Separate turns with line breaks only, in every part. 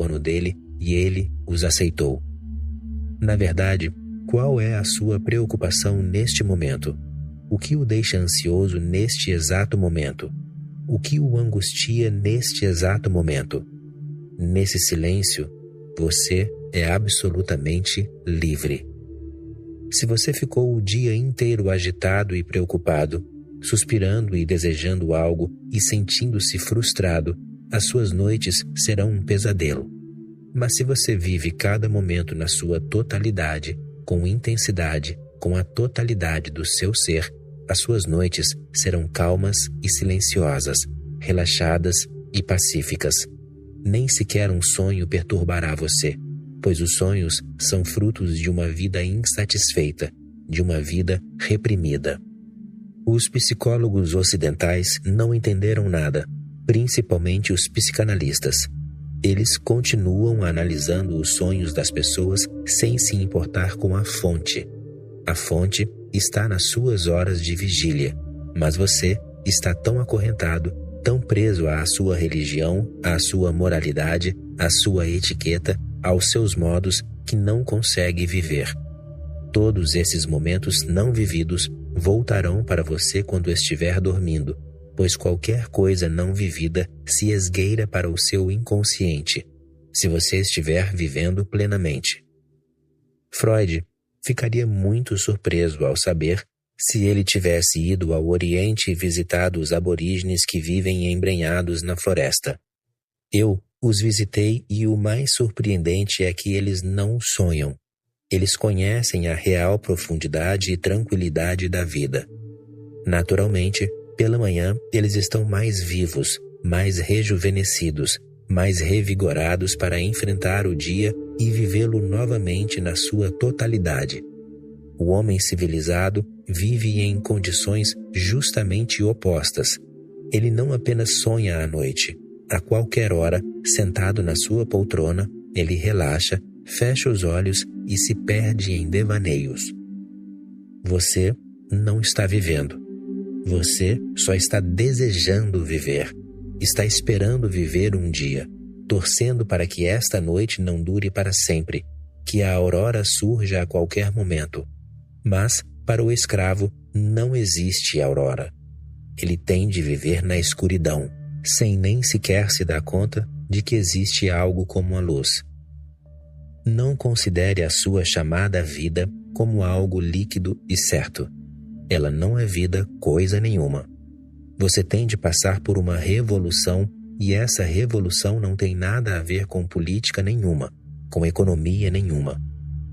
torno dele e ele os aceitou. Na verdade, qual é a sua preocupação neste momento? O que o deixa ansioso neste exato momento? O que o angustia neste exato momento? Nesse silêncio, você é absolutamente livre. Se você ficou o dia inteiro agitado e preocupado, suspirando e desejando algo e sentindo-se frustrado, as suas noites serão um pesadelo. Mas se você vive cada momento na sua totalidade, com intensidade, com a totalidade do seu ser, as suas noites serão calmas e silenciosas, relaxadas e pacíficas. Nem sequer um sonho perturbará você, pois os sonhos são frutos de uma vida insatisfeita, de uma vida reprimida. Os psicólogos ocidentais não entenderam nada, principalmente os psicanalistas. Eles continuam analisando os sonhos das pessoas sem se importar com a fonte. A fonte está nas suas horas de vigília, mas você está tão acorrentado, tão preso à sua religião, à sua moralidade, à sua etiqueta, aos seus modos, que não consegue viver. Todos esses momentos não vividos voltarão para você quando estiver dormindo, pois qualquer coisa não vivida se esgueira para o seu inconsciente, se você estiver vivendo plenamente. Freud ficaria muito surpreso ao saber se ele tivesse ido ao Oriente e visitado os aborígenes que vivem embrenhados na floresta. Eu os visitei e o mais surpreendente é que eles não sonham. Eles conhecem a real profundidade e tranquilidade da vida. Naturalmente, pela manhã, eles estão mais vivos, mais rejuvenescidos, mais revigorados para enfrentar o dia e vivê-lo novamente na sua totalidade. O homem civilizado vive em condições justamente opostas. Ele não apenas sonha à noite. A qualquer hora, sentado na sua poltrona, ele relaxa, fecha os olhos e se perde em devaneios. Você não está vivendo. Você só está desejando viver. Está esperando viver um dia, torcendo para que esta noite não dure para sempre, que a aurora surja a qualquer momento. Mas, para o escravo, não existe aurora. Ele tem de viver na escuridão, sem nem sequer se dar conta de que existe algo como a luz. Não considere a sua chamada vida como algo líquido e certo. Ela não é vida coisa nenhuma. Você tem de passar por uma revolução e essa revolução não tem nada a ver com política nenhuma, com economia nenhuma.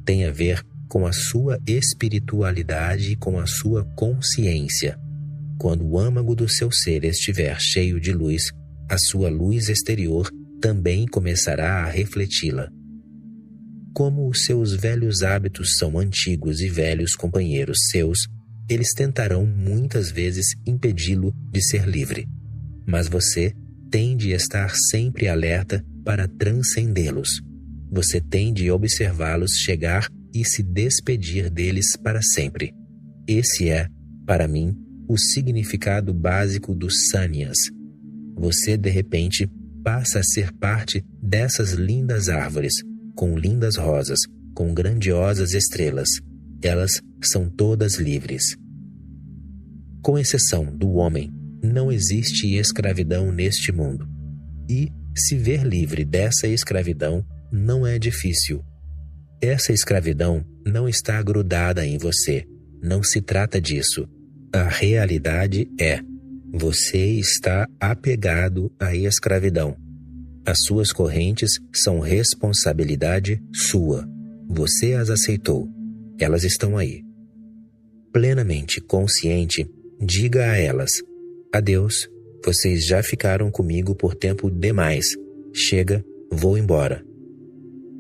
Tem a ver com a sua espiritualidade e com a sua consciência. Quando o âmago do seu ser estiver cheio de luz, a sua luz exterior também começará a refleti-la. Como os seus velhos hábitos são antigos e velhos companheiros seus, eles tentarão muitas vezes impedi-lo de ser livre. Mas você tem de estar sempre alerta para transcendê-los. Você tem de observá-los chegar e se despedir deles para sempre. Esse é, para mim, o significado básico dos sânias. Você, de repente, passa a ser parte dessas lindas árvores, com lindas rosas, com grandiosas estrelas. Elas são todas livres. Com exceção do homem, não existe escravidão neste mundo. E se ver livre dessa escravidão não é difícil. Essa escravidão não está grudada em você. Não se trata disso. A realidade é: você está apegado à escravidão. As suas correntes são responsabilidade sua. Você as aceitou. Elas estão aí. Plenamente consciente, diga a elas: adeus, vocês já ficaram comigo por tempo demais. Chega, vou embora.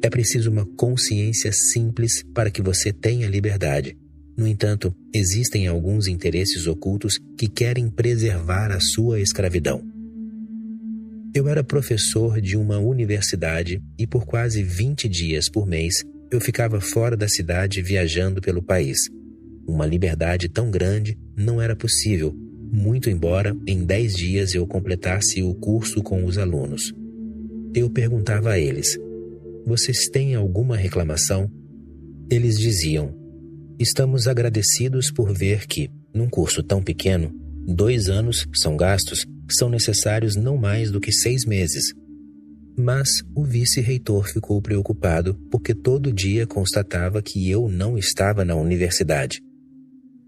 É preciso uma consciência simples para que você tenha liberdade. No entanto, existem alguns interesses ocultos que querem preservar a sua escravidão. Eu era professor de uma universidade e por quase 20 dias por mês eu ficava fora da cidade viajando pelo país. Uma liberdade tão grande não era possível, muito embora em 10 dias eu completasse o curso com os alunos. Eu perguntava a eles: Vocês têm alguma reclamação? Eles diziam: estamos agradecidos por ver que, num curso tão pequeno, 2 anos são gastos, são necessários não mais do que 6 meses. Mas o vice-reitor ficou preocupado porque todo dia constatava que eu não estava na universidade.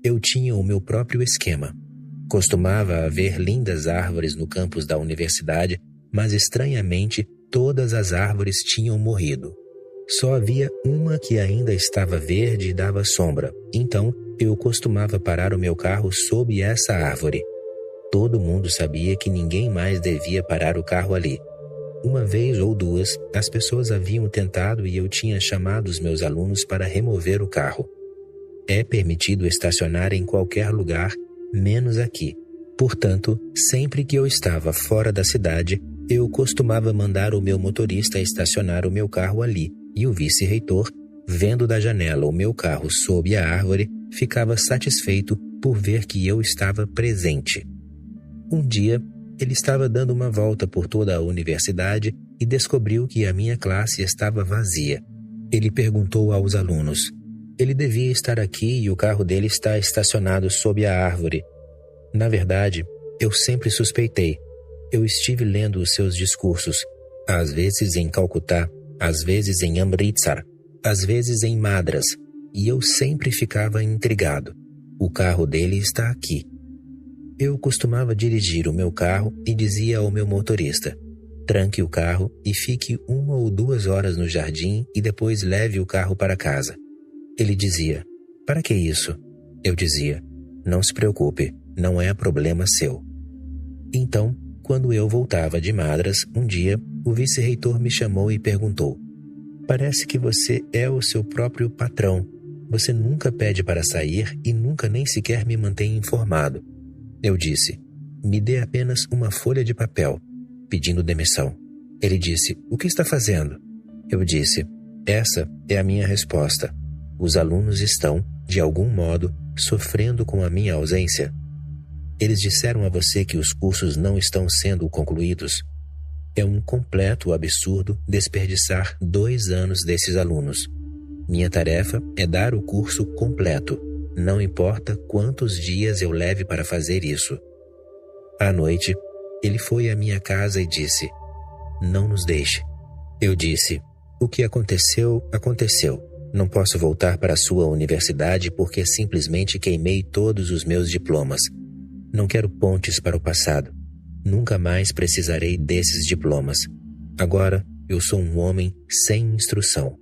Eu tinha o meu próprio esquema. Costumava haver lindas árvores no campus da universidade, mas estranhamente todas as árvores tinham morrido. Só havia uma que ainda estava verde e dava sombra, então eu costumava parar o meu carro sob essa árvore. Todo mundo sabia que ninguém mais devia parar o carro ali. Uma vez ou duas, as pessoas haviam tentado e eu tinha chamado os meus alunos para remover o carro. É permitido estacionar em qualquer lugar, menos aqui. Portanto, sempre que eu estava fora da cidade, eu costumava mandar o meu motorista estacionar o meu carro ali, e o vice-reitor, vendo da janela o meu carro sob a árvore, ficava satisfeito por ver que eu estava presente. Um dia, ele estava dando uma volta por toda a universidade e descobriu que a minha classe estava vazia. Ele perguntou aos alunos: ele devia estar aqui e o carro dele está estacionado sob a árvore. Na verdade, eu sempre suspeitei. Eu estive lendo os seus discursos, às vezes em Calcutá, às vezes em Amritsar, às vezes em Madras, e eu sempre ficava intrigado. O carro dele está aqui. Eu costumava dirigir o meu carro e dizia ao meu motorista: tranque o carro e fique 1 ou 2 horas no jardim e depois leve o carro para casa. Ele dizia: para que isso? Eu dizia: não se preocupe, não é problema seu. Então, quando eu voltava de Madras, um dia, o vice-reitor me chamou e perguntou: parece que você é o seu próprio patrão. Você nunca pede para sair e nunca nem sequer me mantém informado. Eu disse: me dê apenas uma folha de papel, pedindo demissão. Ele disse: o que está fazendo? Eu disse: essa é a minha resposta. Os alunos estão, de algum modo, sofrendo com a minha ausência. Eles disseram a você que os cursos não estão sendo concluídos. É um completo absurdo desperdiçar 2 anos desses alunos. Minha tarefa é dar o curso completo. Não importa quantos dias eu leve para fazer isso. À noite, ele foi à minha casa e disse: não nos deixe. Eu disse: o que aconteceu, aconteceu. Não posso voltar para a sua universidade porque simplesmente queimei todos os meus diplomas. Não quero pontes para o passado. Nunca mais precisarei desses diplomas. Agora, eu sou um homem sem instrução.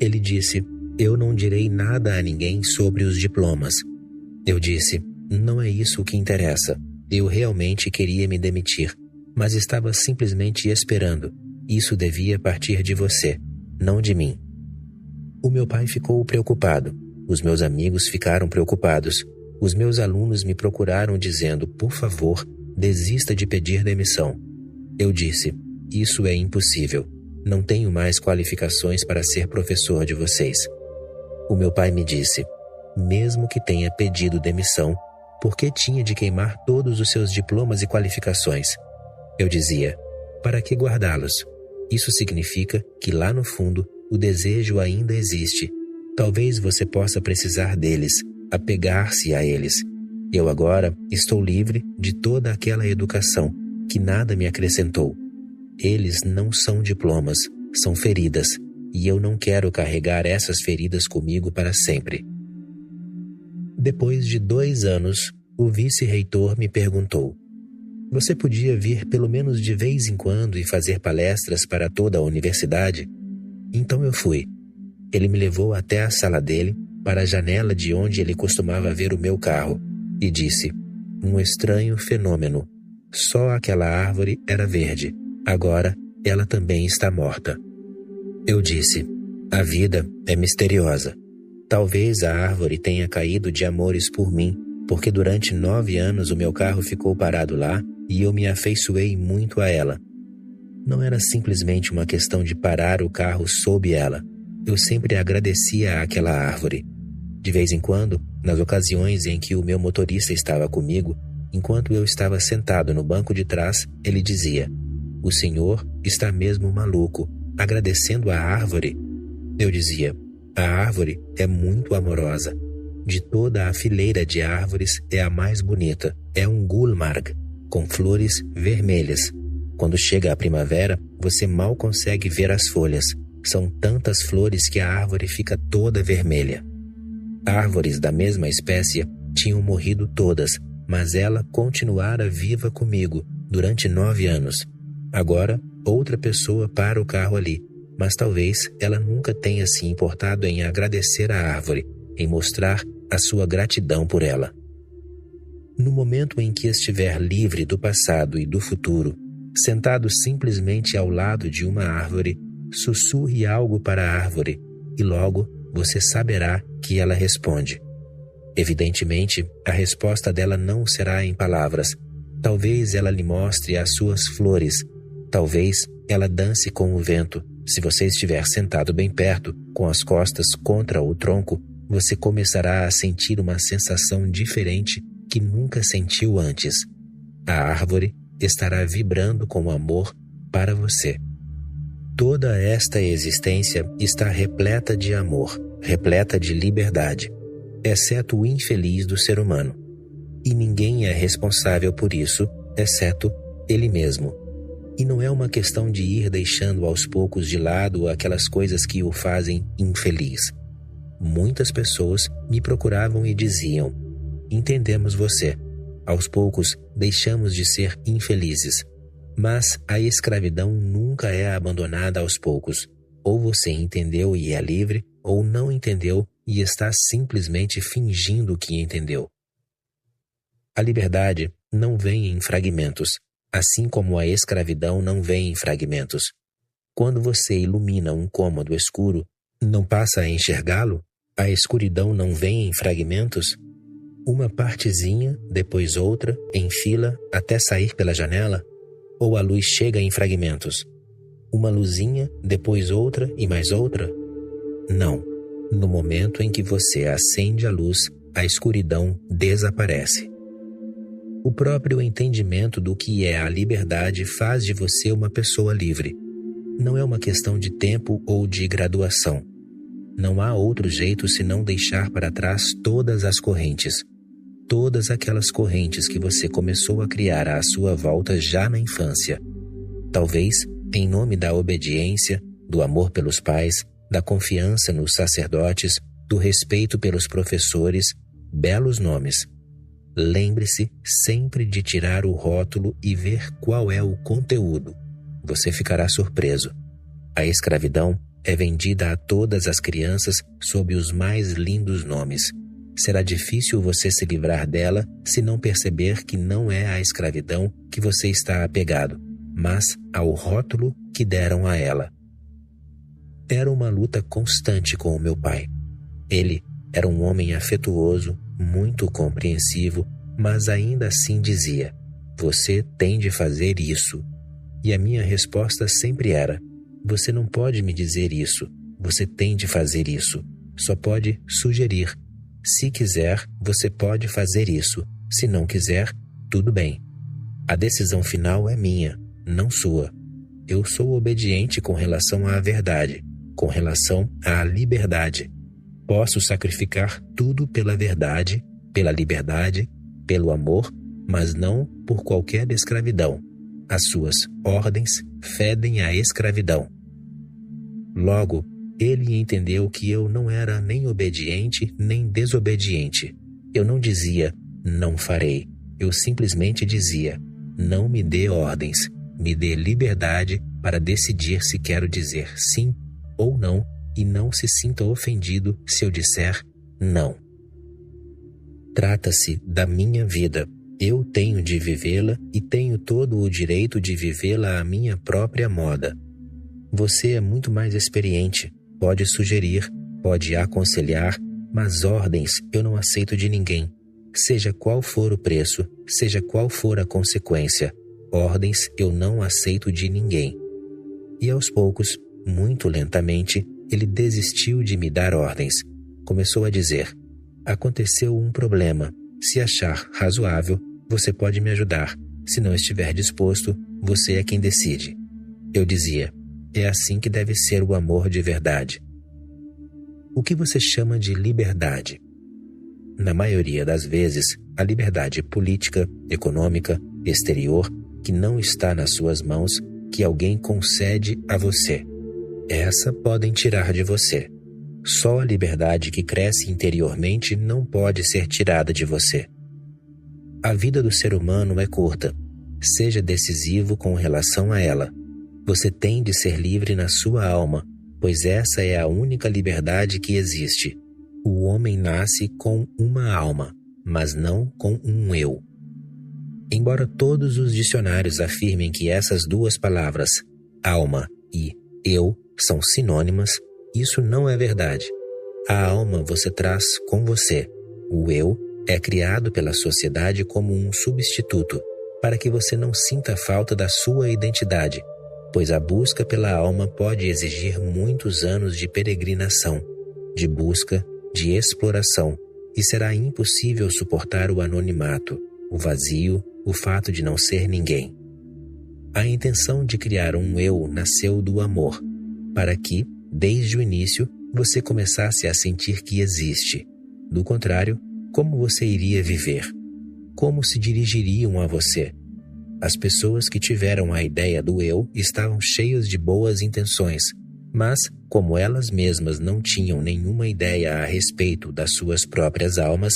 Ele disse: eu não direi nada a ninguém sobre os diplomas. Eu disse: não é isso o que interessa. Eu realmente queria me demitir, mas estava simplesmente esperando. Isso devia partir de você, não de mim. O meu pai ficou preocupado. Os meus amigos ficaram preocupados. Os meus alunos me procuraram dizendo: por favor, desista de pedir demissão. Eu disse: isso é impossível. Não tenho mais qualificações para ser professor de vocês. O meu pai me disse: mesmo que tenha pedido demissão, por que tinha de queimar todos os seus diplomas e qualificações? Eu dizia: para que guardá-los? Isso significa que lá no fundo o desejo ainda existe. Talvez você possa precisar deles, apegar-se a eles. Eu agora estou livre de toda aquela educação que nada me acrescentou. Eles não são diplomas, são feridas, e eu não quero carregar essas feridas comigo para sempre. Depois de 2 anos, o vice-reitor me perguntou: você podia vir pelo menos de vez em quando e fazer palestras para toda a universidade? Então eu fui. Ele me levou até a sala dele, para a janela de onde ele costumava ver o meu carro, e disse: um estranho fenômeno. Só aquela árvore era verde. Agora ela também está morta. Eu disse: a vida é misteriosa. Talvez a árvore tenha caído de amores por mim, porque durante 9 anos o meu carro ficou parado lá e eu me afeiçoei muito a ela. Não era simplesmente uma questão de parar o carro sob ela. Eu sempre agradecia àquela árvore. De vez em quando, nas ocasiões em que o meu motorista estava comigo, enquanto eu estava sentado no banco de trás, ele dizia: o senhor está mesmo maluco. agradecendo a árvore. Eu dizia: a árvore é muito amorosa. De toda a fileira de árvores é a mais bonita. É um gulmarg, com flores vermelhas. Quando chega a primavera, você mal consegue ver as folhas. São tantas flores que a árvore fica toda vermelha. Árvores da mesma espécie tinham morrido todas, mas ela continuara viva comigo durante 9 anos. Agora, outra pessoa para o carro ali, mas talvez ela nunca tenha se importado em agradecer a árvore, em mostrar a sua gratidão por ela. No momento em que estiver livre do passado e do futuro, sentado simplesmente ao lado de uma árvore, sussurre algo para a árvore e logo você saberá que ela responde. Evidentemente, a resposta dela não será em palavras. Talvez ela lhe mostre as suas flores. Talvez ela dance com o vento. Se você estiver sentado bem perto, com as costas contra o tronco, você começará a sentir uma sensação diferente que nunca sentiu antes. A árvore estará vibrando com amor para você. Toda esta existência está repleta de amor, repleta de liberdade, exceto o infeliz do ser humano. E ninguém é responsável por isso, exceto ele mesmo. E não é uma questão de ir deixando aos poucos de lado aquelas coisas que o fazem infeliz. Muitas pessoas me procuravam e diziam: entendemos você. Aos poucos deixamos de ser infelizes. Mas a escravidão nunca é abandonada aos poucos. Ou você entendeu e é livre, ou não entendeu e está simplesmente fingindo que entendeu. A liberdade não vem em fragmentos, assim como a escravidão não vem em fragmentos. Quando você ilumina um cômodo escuro, não passa a enxergá-lo? A escuridão não vem em fragmentos? Uma partezinha, depois outra, em fila, até sair pela janela? Ou a luz chega em fragmentos? Uma luzinha, depois outra e mais outra? Não. No momento em que você acende a luz, a escuridão desaparece. O próprio entendimento do que é a liberdade faz de você uma pessoa livre. Não é uma questão de tempo ou de graduação. Não há outro jeito senão deixar para trás todas as correntes. Todas aquelas correntes que você começou a criar à sua volta já na infância. Talvez em nome da obediência, do amor pelos pais, da confiança nos sacerdotes, do respeito pelos professores, belos nomes. Lembre-se sempre de tirar o rótulo e ver qual é o conteúdo. Você ficará surpreso. A escravidão é vendida a todas as crianças sob os mais lindos nomes. Será difícil você se livrar dela se não perceber que não é à escravidão que você está apegado, mas ao rótulo que deram a ela. Era uma luta constante com o meu pai. Ele era um homem afetuoso, muito compreensivo, mas ainda assim dizia: você tem de fazer isso. E a minha resposta sempre era: você não pode me dizer isso, você tem de fazer isso. Só pode sugerir. Se quiser, você pode fazer isso. Se não quiser, tudo bem. A decisão final é minha, não sua. Eu sou obediente com relação à verdade, com relação à liberdade. Posso sacrificar tudo pela verdade, pela liberdade, pelo amor, mas não por qualquer escravidão. As suas ordens fedem à escravidão. Logo, ele entendeu que eu não era nem obediente nem desobediente. Eu não dizia, não farei. Eu simplesmente dizia, não me dê ordens, me dê liberdade para decidir se quero dizer sim ou não e não se sinta ofendido se eu disser não. Trata-se da minha vida. Eu tenho de vivê-la e tenho todo o direito de vivê-la à minha própria moda. Você é muito mais experiente. Pode sugerir, pode aconselhar, mas ordens eu não aceito de ninguém. Seja qual for o preço, seja qual for a consequência, ordens eu não aceito de ninguém. E aos poucos, muito lentamente, ele desistiu de me dar ordens. Começou a dizer: aconteceu um problema. Se achar razoável, você pode me ajudar. Se não estiver disposto, você é quem decide. Eu dizia: É assim que deve ser o amor de verdade. O que você chama de liberdade? Na maioria das vezes, a liberdade política, econômica, exterior, que não está nas suas mãos, que alguém concede a você. Essa podem tirar de você. Só a liberdade que cresce interiormente não pode ser tirada de você. A vida do ser humano é curta. Seja decisivo com relação a ela. Você tem de ser livre na sua alma, pois essa é a única liberdade que existe. O homem nasce com uma alma, mas não com um eu. Embora todos os dicionários afirmem que essas duas palavras, alma e eu, são sinônimas, isso não é verdade. A alma você traz com você. O eu é criado pela sociedade como um substituto, para que você não sinta falta da sua identidade, pois a busca pela alma pode exigir muitos anos de peregrinação, de busca, de exploração, e será impossível suportar o anonimato, o vazio, o fato de não ser ninguém. A intenção de criar um eu nasceu do amor, para que, desde o início, você começasse a sentir que existe. Do contrário, como você iria viver? Como se dirigiriam a você? As pessoas que tiveram a ideia do eu estavam cheias de boas intenções, mas, como elas mesmas não tinham nenhuma ideia a respeito das suas próprias almas,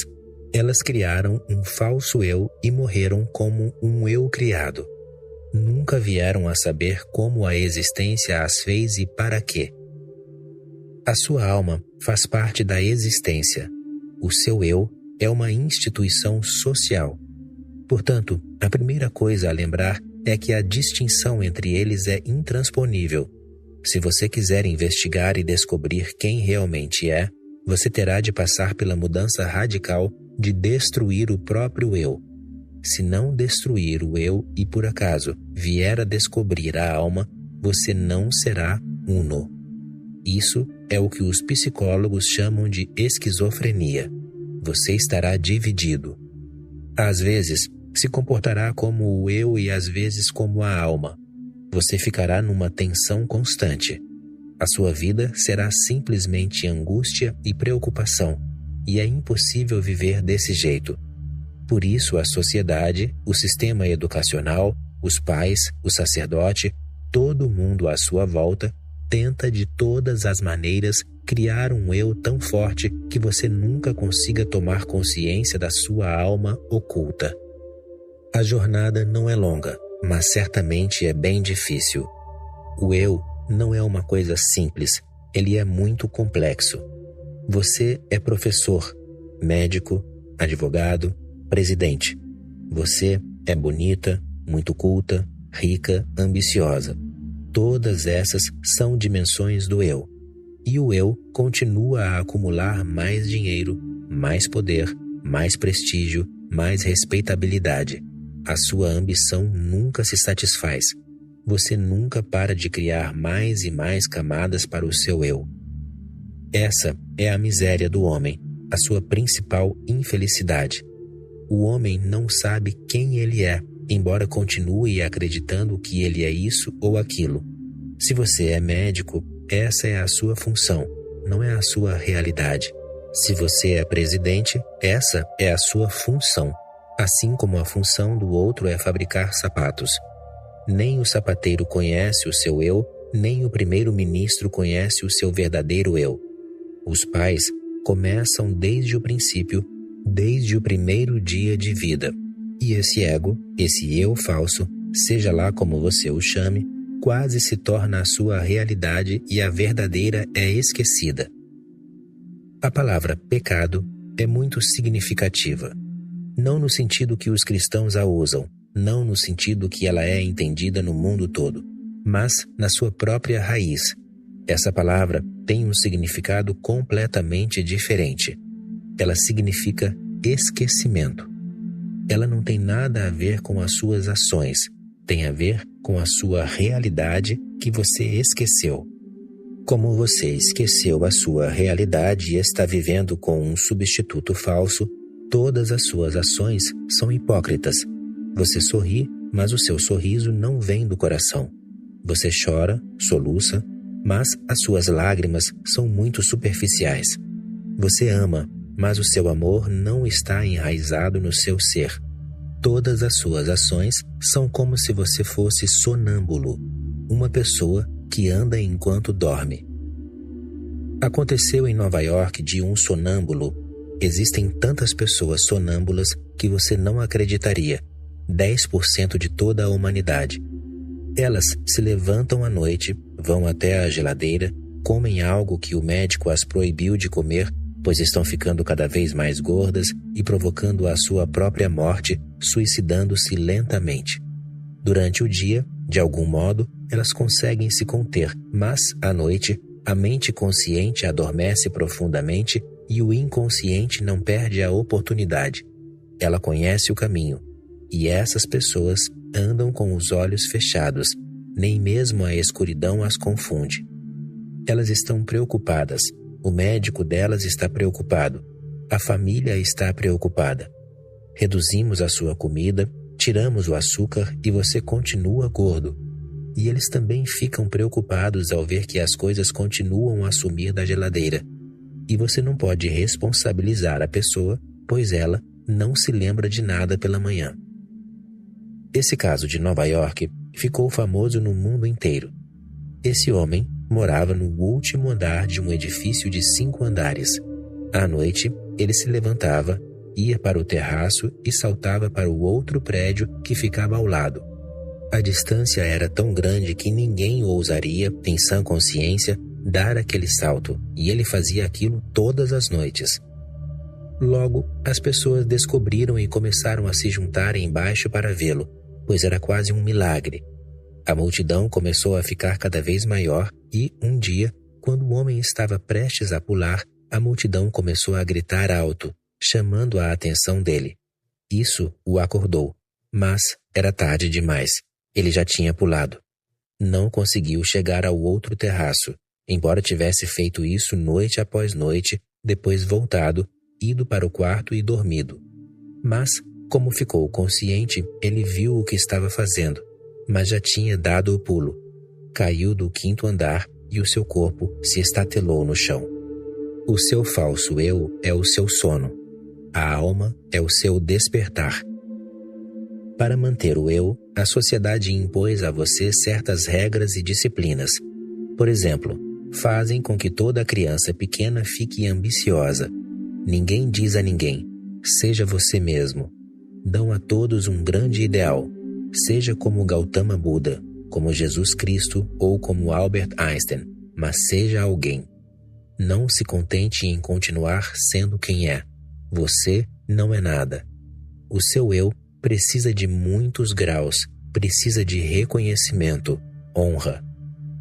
elas criaram um falso eu e morreram como um eu criado. Nunca vieram a saber como a existência as fez e para quê. A sua alma faz parte da existência. O seu eu é uma instituição social. Portanto, a primeira coisa a lembrar é que a distinção entre eles é intransponível. Se você quiser investigar e descobrir quem realmente é, você terá de passar pela mudança radical de destruir o próprio eu. Se não destruir o eu e por acaso vier a descobrir a alma, você não será uno. Isso é o que os psicólogos chamam de esquizofrenia. Você estará dividido. Às vezes, se comportará como o eu e às vezes como a alma. Você ficará numa tensão constante. A sua vida será simplesmente angústia e preocupação, e é impossível viver desse jeito. Por isso a sociedade, o sistema educacional, os pais, o sacerdote, todo mundo à sua volta, tenta de todas as maneiras criar um eu tão forte que você nunca consiga tomar consciência da sua alma oculta. A jornada não é longa, mas certamente é bem difícil. O eu não é uma coisa simples, ele é muito complexo. Você é professor, médico, advogado, presidente. Você é bonita, muito culta, rica, ambiciosa. Todas essas são dimensões do eu. E o eu continua a acumular mais dinheiro, mais poder, mais prestígio, mais respeitabilidade. A sua ambição nunca se satisfaz. Você nunca para de criar mais e mais camadas para o seu eu. Essa é a miséria do homem, a sua principal infelicidade. O homem não sabe quem ele é, embora continue acreditando que ele é isso ou aquilo. Se você é médico, essa é a sua função, não é a sua realidade. Se você é presidente, essa é a sua função, assim como a função do outro é fabricar sapatos. Nem o sapateiro conhece o seu eu, nem o primeiro-ministro conhece o seu verdadeiro eu. Os pais começam desde o princípio, desde o primeiro dia de vida. E esse ego, esse eu falso, seja lá como você o chame, quase se torna a sua realidade e a verdadeira é esquecida. A palavra pecado é muito significativa. Não no sentido que os cristãos a usam, não no sentido que ela é entendida no mundo todo, mas na sua própria raiz. Essa palavra tem um significado completamente diferente. Ela significa esquecimento. Ela não tem nada a ver com as suas ações, tem a ver com a sua realidade que você esqueceu. Como você esqueceu a sua realidade e está vivendo com um substituto falso, todas as suas ações são hipócritas. Você sorri, mas o seu sorriso não vem do coração. Você chora, soluça, mas as suas lágrimas são muito superficiais. Você ama, mas o seu amor não está enraizado no seu ser. Todas as suas ações são como se você fosse sonâmbulo, uma pessoa que anda enquanto dorme. Aconteceu em Nova York de um sonâmbulo. Existem tantas pessoas sonâmbulas que você não acreditaria. 10% de toda a humanidade. Elas se levantam à noite, vão até a geladeira, comem algo que o médico as proibiu de comer, pois estão ficando cada vez mais gordas e provocando a sua própria morte, suicidando-se lentamente. Durante o dia, de algum modo, elas conseguem se conter, mas, à noite, a mente consciente adormece profundamente e o inconsciente não perde a oportunidade. Ela conhece o caminho, e essas pessoas andam com os olhos fechados, nem mesmo a escuridão as confunde. Elas estão preocupadas, o médico delas está preocupado, a família está preocupada. Reduzimos a sua comida, tiramos o açúcar e você continua gordo. E eles também ficam preocupados ao ver que as coisas continuam a sumir da geladeira. E você não pode responsabilizar a pessoa, pois ela não se lembra de nada pela manhã. Esse caso de Nova York ficou famoso no mundo inteiro. Esse homem morava no último andar de um edifício de 5 andares. À noite, ele se levantava, ia para o terraço e saltava para o outro prédio que ficava ao lado. A distância era tão grande que ninguém ousaria, em sã consciência, dar aquele salto, e ele fazia aquilo todas as noites. Logo, as pessoas descobriram e começaram a se juntar embaixo para vê-lo, pois era quase um milagre. A multidão começou a ficar cada vez maior e, um dia, quando o homem estava prestes a pular, a multidão começou a gritar alto, chamando a atenção dele. Isso o acordou, mas era tarde demais. Ele já tinha pulado. Não conseguiu chegar ao outro terraço, embora tivesse feito isso noite após noite, depois voltado, ido para o quarto e dormido. Mas, como ficou consciente, ele viu o que estava fazendo, mas já tinha dado o pulo. Caiu do 5º andar e o seu corpo se estatelou no chão. O seu falso eu é o seu sono. A alma é o seu despertar. Para manter o eu, a sociedade impôs a você certas regras e disciplinas. Por exemplo, fazem com que toda criança pequena fique ambiciosa. Ninguém diz a ninguém, seja você mesmo. Dão a todos um grande ideal. Seja como Gautama Buda, como Jesus Cristo ou como Albert Einstein, mas seja alguém. Não se contente em continuar sendo quem é. Você não é nada. O seu eu precisa de muitos graus, precisa de reconhecimento, honra.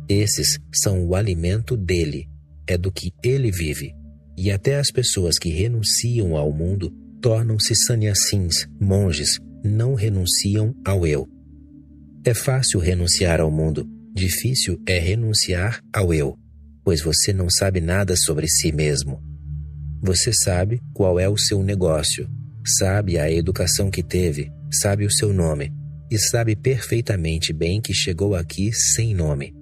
Esses são o alimento dele, é do que ele vive. E até as pessoas que renunciam ao mundo tornam-se sannyasins, monges, não renunciam ao eu. É fácil renunciar ao mundo, difícil é renunciar ao eu, pois você não sabe nada sobre si mesmo. Você sabe qual é o seu negócio, sabe a educação que teve, sabe o seu nome e sabe perfeitamente bem que chegou aqui sem nome.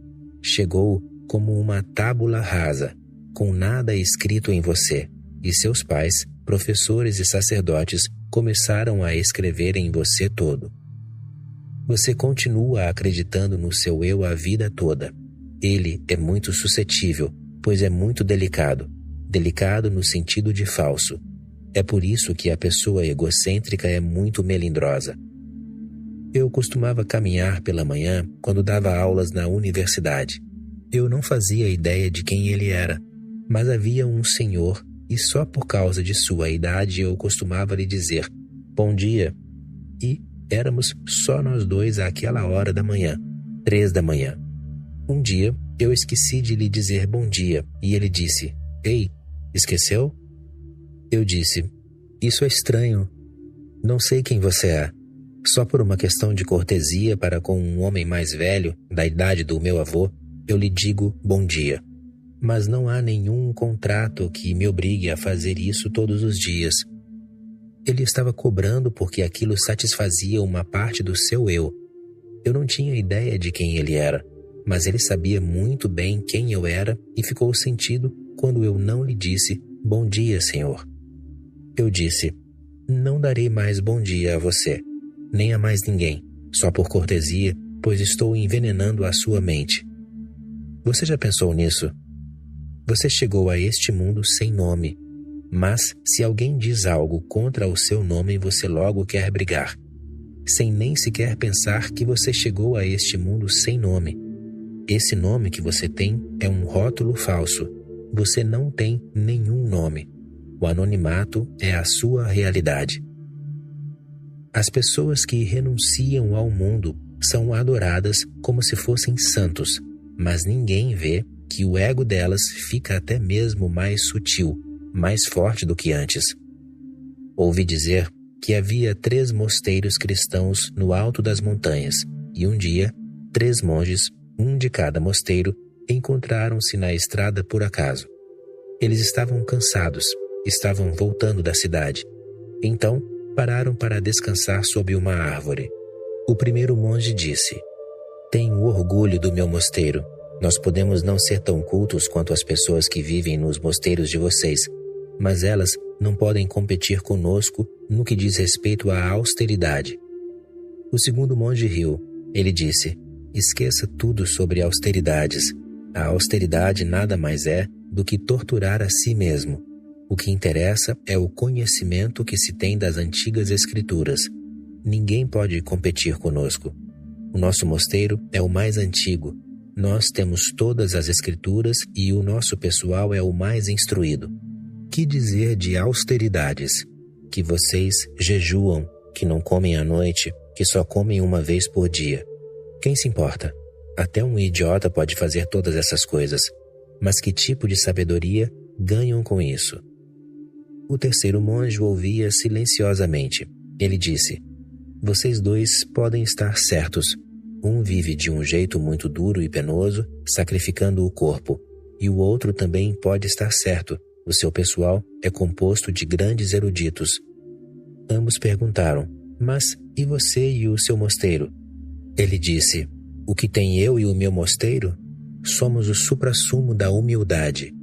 Chegou como uma tábula rasa, com nada escrito em você, e seus pais, professores e sacerdotes começaram a escrever em você todo. Você continua acreditando no seu eu a vida toda. Ele é muito suscetível, pois é muito delicado. Delicado no sentido de falso. É por isso que a pessoa egocêntrica é muito melindrosa. Eu costumava caminhar pela manhã quando dava aulas na universidade. Eu não fazia ideia de quem ele era, mas havia um senhor e só por causa de sua idade eu costumava lhe dizer bom dia. E éramos só nós dois àquela hora da manhã, 3 da manhã. Um dia eu esqueci de lhe dizer bom dia e ele disse, ei, esqueceu? Eu disse, isso é estranho. Não sei quem você é. Só por uma questão de cortesia para com um homem mais velho, da idade do meu avô, eu lhe digo bom dia. Mas não há nenhum contrato que me obrigue a fazer isso todos os dias. Ele estava cobrando porque aquilo satisfazia uma parte do seu eu. Eu não tinha ideia de quem ele era. mas ele sabia muito bem quem eu era e ficou sentido quando eu não lhe disse bom dia, senhor. Eu disse, não darei mais bom dia a você, nem a mais ninguém, só por cortesia, pois estou envenenando a sua mente. Você já pensou nisso? Você chegou a este mundo sem nome, mas se alguém diz algo contra o seu nome, você logo quer brigar, sem nem sequer pensar que você chegou a este mundo sem nome. Esse nome que você tem é um rótulo falso. Você não tem nenhum nome. O anonimato é a sua realidade. As pessoas que renunciam ao mundo são adoradas como se fossem santos, mas ninguém vê que o ego delas fica até mesmo mais sutil, mais forte do que antes. Ouvi dizer que havia 3 mosteiros cristãos no alto das montanhas, e um dia, 3 monges, um de cada mosteiro, encontraram-se na estrada por acaso. Eles estavam cansados, estavam voltando da cidade. Então, pararam para descansar sob uma árvore. O primeiro monge disse, tenho orgulho do meu mosteiro. Nós podemos não ser tão cultos quanto as pessoas que vivem nos mosteiros de vocês, mas elas não podem competir conosco no que diz respeito à austeridade. O segundo monge riu. Ele disse, esqueça tudo sobre austeridades. A austeridade nada mais é do que torturar a si mesmo. O que interessa é o conhecimento que se tem das antigas escrituras. Ninguém pode competir conosco. O nosso mosteiro é o mais antigo. Nós temos todas as escrituras e o nosso pessoal é o mais instruído. Que dizer de austeridades? Que vocês jejuam, que não comem à noite, que só comem uma vez por dia. Quem se importa? Até um idiota pode fazer todas essas coisas. Mas que tipo de sabedoria ganham com isso? O terceiro monge ouvia silenciosamente. Ele disse, vocês 2 podem estar certos. Um vive de um jeito muito duro e penoso, sacrificando o corpo, e o outro também pode estar certo. O seu pessoal é composto de grandes eruditos. Ambos perguntaram, mas e você e o seu mosteiro? Ele disse, o que tem eu e o meu mosteiro? Somos o suprassumo da humildade.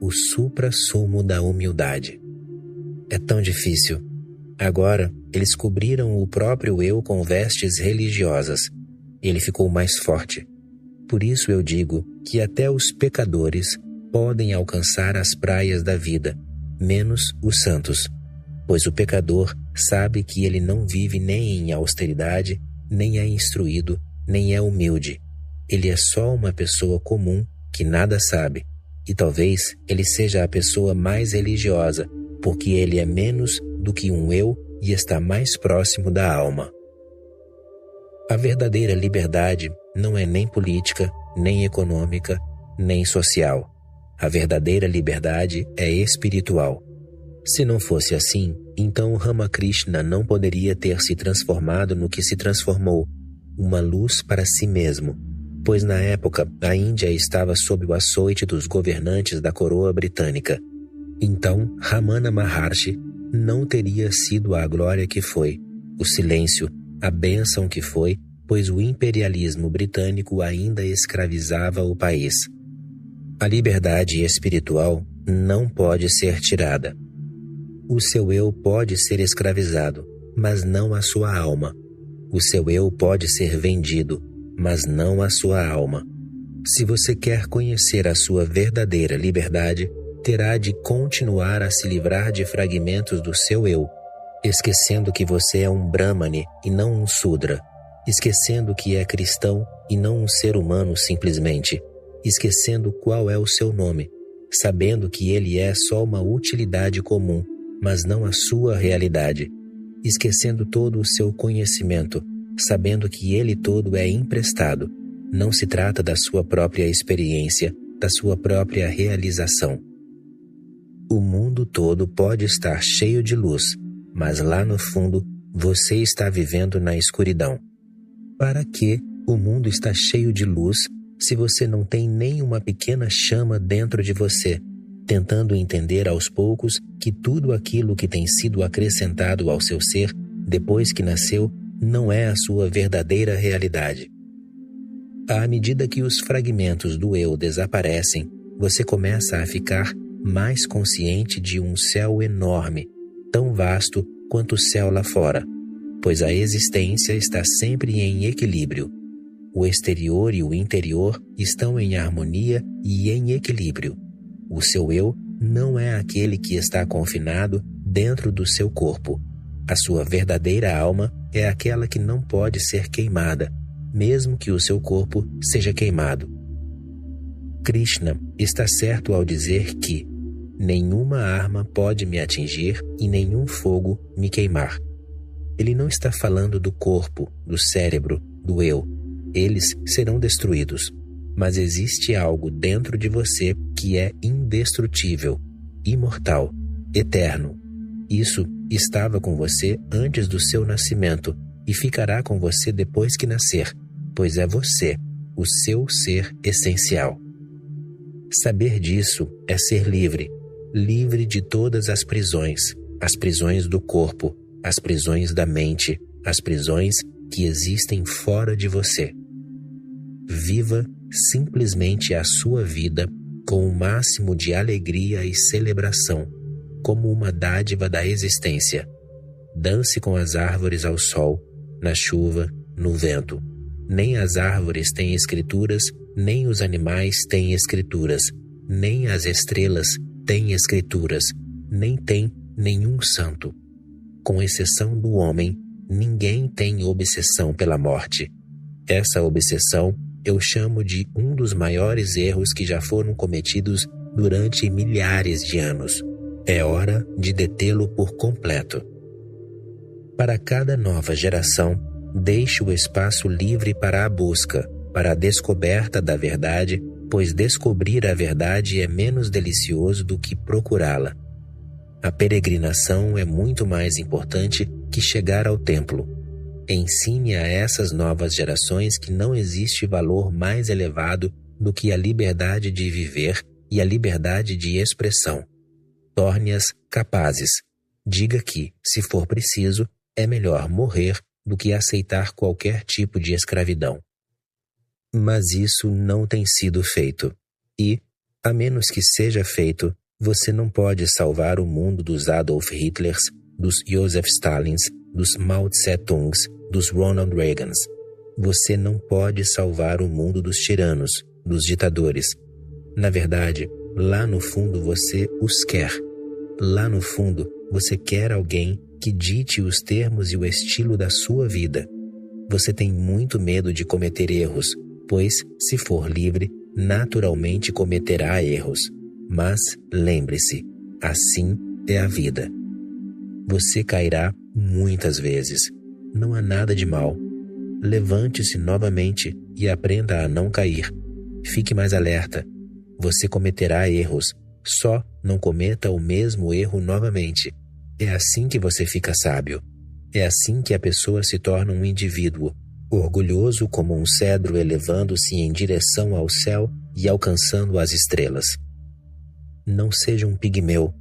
O suprassumo da humildade. É tão difícil. Agora, eles cobriram o próprio eu com vestes religiosas. Ele ficou mais forte. Por isso eu digo que até os pecadores podem alcançar as praias da vida, menos os santos. Pois o pecador sabe que ele não vive nem em austeridade, nem é instruído, nem é humilde. Ele é só uma pessoa comum que nada sabe. E talvez ele seja a pessoa mais religiosa, porque ele é menos do que um eu e está mais próximo da alma. A verdadeira liberdade não é nem política, nem econômica, nem social. A verdadeira liberdade é espiritual. Se não fosse assim, então Ramakrishna não poderia ter se transformado no que se transformou, uma luz para si mesmo, pois na época a Índia estava sob o açoite dos governantes da coroa britânica. Então, Ramana Maharshi não teria sido a glória que foi, o silêncio, a bênção que foi, pois o imperialismo britânico ainda escravizava o país. A liberdade espiritual não pode ser tirada. O seu eu pode ser escravizado, mas não a sua alma. O seu eu pode ser vendido, mas não a sua alma. Se você quer conhecer a sua verdadeira liberdade, terá de continuar a se livrar de fragmentos do seu eu, esquecendo que você é um Brahmane e não um Sudra, esquecendo que é cristão e não um ser humano simplesmente, esquecendo qual é o seu nome, sabendo que ele é só uma utilidade comum, mas não a sua realidade, esquecendo todo o seu conhecimento, sabendo que ele todo é emprestado. Não se trata da sua própria experiência, da sua própria realização. O mundo todo pode estar cheio de luz, mas lá no fundo você está vivendo na escuridão. Para que o mundo está cheio de luz se você não tem nem uma pequena chama dentro de você, tentando entender aos poucos que tudo aquilo que tem sido acrescentado ao seu ser depois que nasceu não é a sua verdadeira realidade? À medida que os fragmentos do eu desaparecem, você começa a ficar mais consciente de um céu enorme, tão vasto quanto o céu lá fora, pois a existência está sempre em equilíbrio. O exterior e o interior estão em harmonia e em equilíbrio. O seu eu não é aquele que está confinado dentro do seu corpo. A sua verdadeira alma é aquela que não pode ser queimada, mesmo que o seu corpo seja queimado. Krishna está certo ao dizer que nenhuma arma pode me atingir e nenhum fogo me queimar. Ele não está falando do corpo, do cérebro, do eu. Eles serão destruídos. Mas existe algo dentro de você que é indestrutível, imortal, eterno. Isso estava com você antes do seu nascimento e ficará com você depois que nascer, pois é você, o seu ser essencial. Saber disso é ser livre, livre de todas as prisões do corpo, as prisões da mente, as prisões que existem fora de você. Viva simplesmente a sua vida com o máximo de alegria e celebração, como uma dádiva da existência. Dance com as árvores ao sol, na chuva, no vento. Nem as árvores têm escrituras, nem os animais têm escrituras, nem as estrelas têm escrituras, nem tem nenhum santo. Com exceção do homem, ninguém tem obsessão pela morte. Essa obsessão eu chamo de um dos maiores erros que já foram cometidos durante milhares de anos. É hora de detê-lo por completo. Para cada nova geração, deixe o espaço livre para a busca, para a descoberta da verdade, pois descobrir a verdade é menos delicioso do que procurá-la. A peregrinação é muito mais importante que chegar ao templo. Ensine a essas novas gerações que não existe valor mais elevado do que a liberdade de viver e a liberdade de expressão. Torne-as capazes. Diga que, se for preciso, é melhor morrer do que aceitar qualquer tipo de escravidão. Mas isso não tem sido feito. E, a menos que seja feito, você não pode salvar o mundo dos Adolf Hitlers, dos Joseph Stalins, dos Mao Tse-tungs, dos Ronald Reagans. Você não pode salvar o mundo dos tiranos, dos ditadores. Na verdade, lá no fundo você os quer. Lá no fundo, você quer alguém que dite os termos e o estilo da sua vida. Você tem muito medo de cometer erros, pois, se for livre, naturalmente cometerá erros. Mas, lembre-se, assim é a vida. Você cairá muitas vezes. Não há nada de mal. Levante-se novamente e aprenda a não cair. Fique mais alerta. Você cometerá erros. Só não cometa o mesmo erro novamente. É assim que você fica sábio. É assim que a pessoa se torna um indivíduo, orgulhoso como um cedro elevando-se em direção ao céu e alcançando as estrelas. Não seja um pigmeu.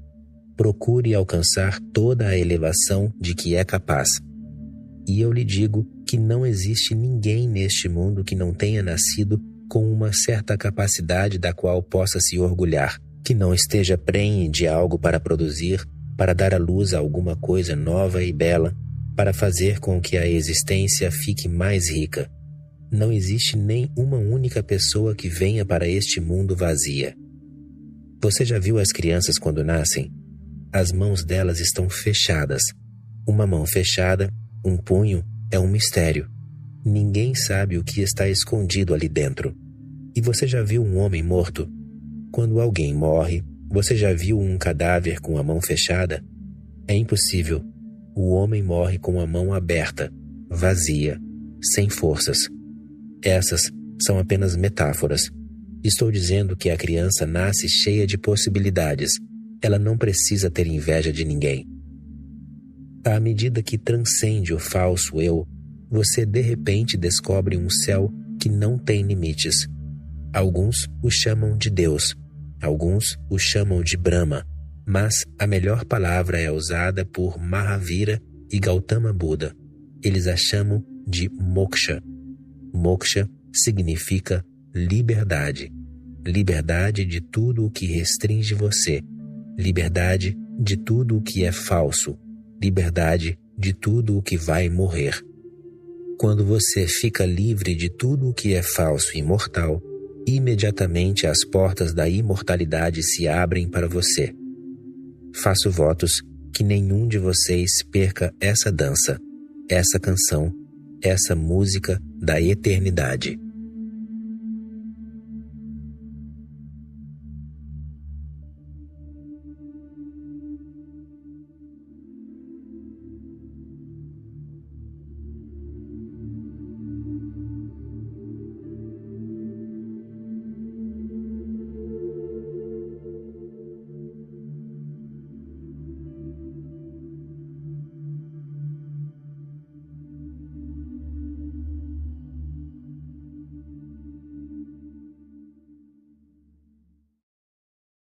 Procure alcançar toda a elevação de que é capaz. E eu lhe digo que não existe ninguém neste mundo que não tenha nascido com uma certa capacidade da qual possa se orgulhar, que não esteja prenhe de algo para produzir, para dar à luz a alguma coisa nova e bela, para fazer com que a existência fique mais rica. Não existe nem uma única pessoa que venha para este mundo vazia. Você já viu as crianças quando nascem? As mãos delas estão fechadas. Uma mão fechada, um punho, é um mistério. Ninguém sabe o que está escondido ali dentro. E você já viu um homem morto? Quando alguém morre, você já viu um cadáver com a mão fechada? É impossível. O homem morre com a mão aberta, vazia, sem forças. Essas são apenas metáforas. Estou dizendo que a criança nasce cheia de possibilidades. Ela não precisa ter inveja de ninguém. À medida que transcende o falso eu, você de repente descobre um céu que não tem limites. Alguns o chamam de Deus, alguns o chamam de Brahma, mas a melhor palavra é usada por Mahavira e Gautama Buda. Eles a chamam de Moksha. Moksha significa liberdade. Liberdade de tudo o que restringe você. Liberdade de tudo o que é falso. Liberdade de tudo o que vai morrer. Quando você fica livre de tudo o que é falso e mortal, imediatamente as portas da imortalidade se abrem para você. Faço votos que nenhum de vocês perca essa dança, essa canção, essa música da eternidade.